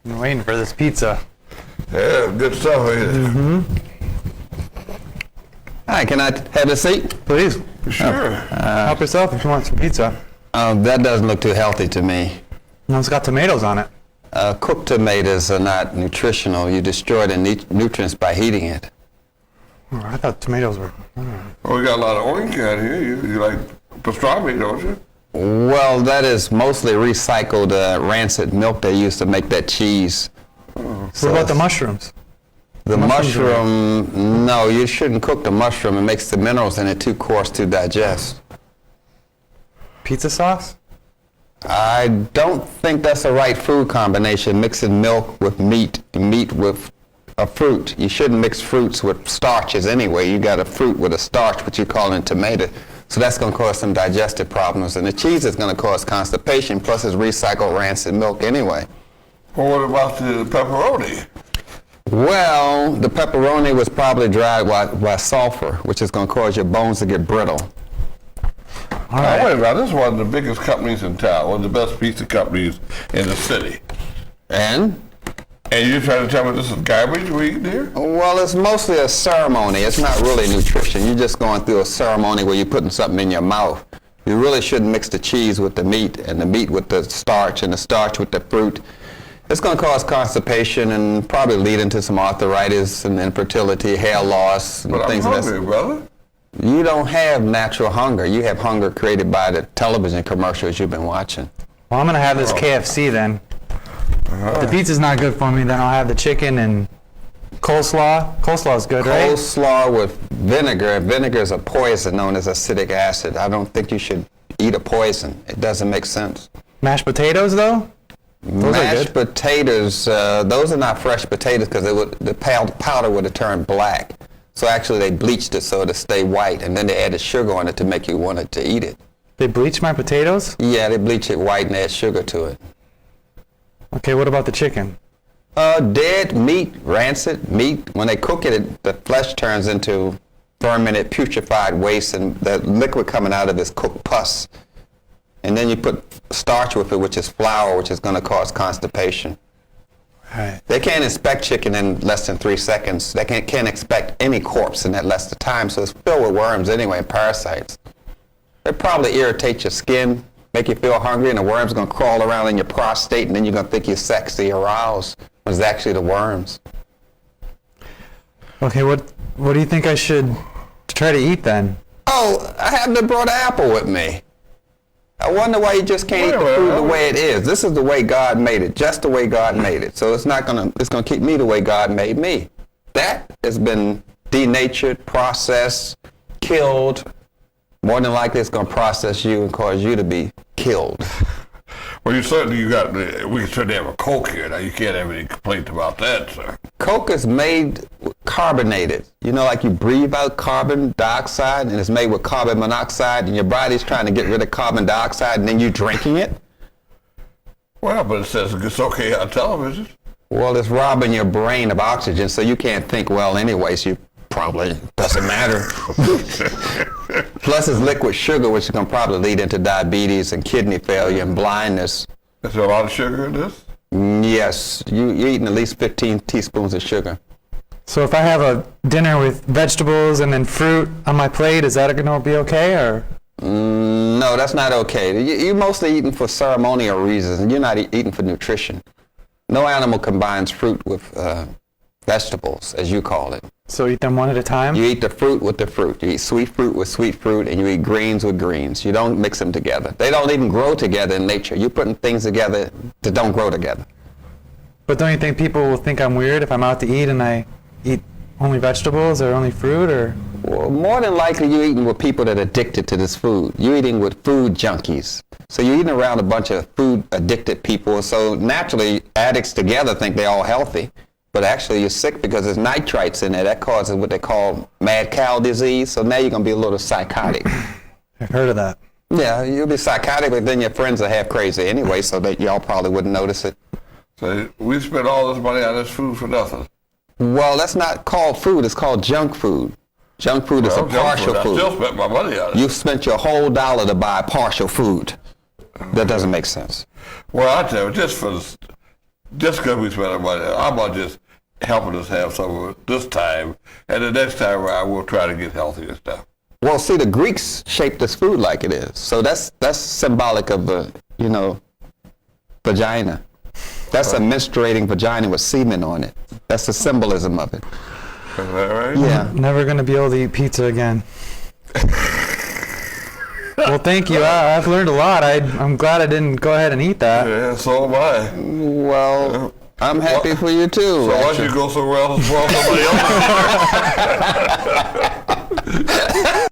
I'm waiting for this pizza. Yeah, good stuff, ain't it? Mm-hmm. Hi, can I have a seat? Please. Sure. Help yourself if you want some pizza. That doesn't look too healthy to me. No, it's got tomatoes on it. Cooked tomatoes are not nutritional. You destroy the nutrients by heating it. Oh, I thought tomatoes were... Well, we got a lot of orange out here. You like pastrami, don't you? Well, that is mostly recycled rancid milk they use to make that cheese. What about the mushrooms? The mushroom, no, you shouldn't cook the mushroom. It makes the minerals in it too coarse to digest. Pizza sauce? I don't think that's the right food combination, mixing milk with meat, meat with a fruit. You shouldn't mix fruits with starches anyway. You got a fruit with a starch, what you call in tomato. So that's going to cause some digestive problems. And the cheese is going to cause constipation, plus it's recycled rancid milk anyway. Well, what about the pepperoni? Well, the pepperoni was probably dried by sulfur, which is going to cause your bones to get brittle. All right. Wait a minute, this is one of the biggest companies in town, one of the best pizza companies in the city. And? And you're trying to tell me this is garbage we're eating here? Well, it's mostly a ceremony. It's not really nutrition. You're just going through a ceremony where you're putting something in your mouth. You really shouldn't mix the cheese with the meat and the meat with the starch and the starch with the fruit. It's going to cause constipation and probably lead into some arthritis and infertility, hair loss, and But things I'm of that. hungry, brother. You don't have natural hunger. You have hunger created by the television commercials you've been watching. Well, I'm going to have this KFC then. If the pizza's not good for me, then I'll have the chicken and coleslaw. Coleslaw's good, right? Coleslaw with vinegar. Vinegar is a poison known as acetic acid. I don't think you should eat a poison. It doesn't make sense. Mashed potatoes, though? Those are Mashed good. potatoes, those are not fresh potatoes because the powder would have turned black. So actually they bleached it so it'll stay white, and then they added sugar on it to make you want it to eat it. They bleach my potatoes? Yeah, they bleach it white and add sugar to it. Okay, what about the chicken? Dead meat, rancid meat. When they cook it, the flesh turns into fermented, putrefied waste, and the liquid coming out of it is cooked pus. And then you put starch with it, which is flour, which is going to cause constipation. Right. They can't inspect chicken in less than 3 seconds. They can't inspect any corpse in that less of time, so it's filled with worms anyway, and parasites. They probably irritate your skin, make you feel hungry, and the worms are going to crawl around in your prostate, and then you're going to think you're sexy, aroused, when it's actually the worms. Okay, what do you think I should try to eat then? Oh, I haven't brought an apple with me. I wonder why you just can't eat the food the way it is. This is the way God made it, just the way God made it. So it's gonna keep me the way God made me. That has been denatured, processed, killed. More than likely it's gonna process you and cause you to be killed. Well, we can certainly have a Coke here. Now, you can't have any complaints about that, sir. Coke is made carbonated. You know, like you breathe out carbon dioxide, and it's made with carbon monoxide, and your body's trying to get rid of carbon dioxide, and then you're drinking it? Well, but it says it's okay on television. Well, it's robbing your brain of oxygen, so you can't think well anyway, so you probably doesn't matter. Plus it's liquid sugar, which is going to probably lead into diabetes and kidney failure and blindness. Is there a lot of sugar in this? Yes, you're eating at least 15 teaspoons of sugar. So if I have a dinner with vegetables and then fruit on my plate, is that going to be okay, or? No, that's not okay. You're mostly eating for ceremonial reasons, and you're not eating for nutrition. No animal combines fruit with vegetables, as you call it. So eat them one at a time? You eat the fruit with the fruit. You eat sweet fruit with sweet fruit, and you eat greens with greens. You don't mix them together. They don't even grow together in nature. You're putting things together that don't grow together. But don't you think people will think I'm weird if I'm out to eat and I eat only vegetables or only fruit, or? Well, more than likely you're eating with people that are addicted to this food. You're eating with food junkies. So you're eating around a bunch of food addicted people. So naturally, addicts together think they're all healthy. But actually you're sick because there's nitrites in there. That causes what they call mad cow disease. So now you're going to be a little psychotic. I've heard of that. Yeah, you'll be psychotic, but then your friends are half crazy anyway, so that y'all probably wouldn't notice it. So we spent all this money on this food for nothing. Well, that's not called food. It's called junk food. Junk food is a partial food. I still spent my money on it. You spent your whole dollar to buy partial food. That doesn't make sense. Well, I tell you, just for just because we spend our money, how about just helping us have some of it this time, and the next time around we'll try to get healthy and stuff. Well, see, the Greeks shaped this food like it is, so that's symbolic of the, vagina. That's a menstruating vagina with semen on it. That's the symbolism of it. Is that right? Yeah. Never going to be able to eat pizza again. Well, thank you. I've learned a lot. I'm glad I didn't go ahead and eat that. Yeah, so am I. Well, I'm happy for you too. So why don't you go somewhere else and spoil somebody else?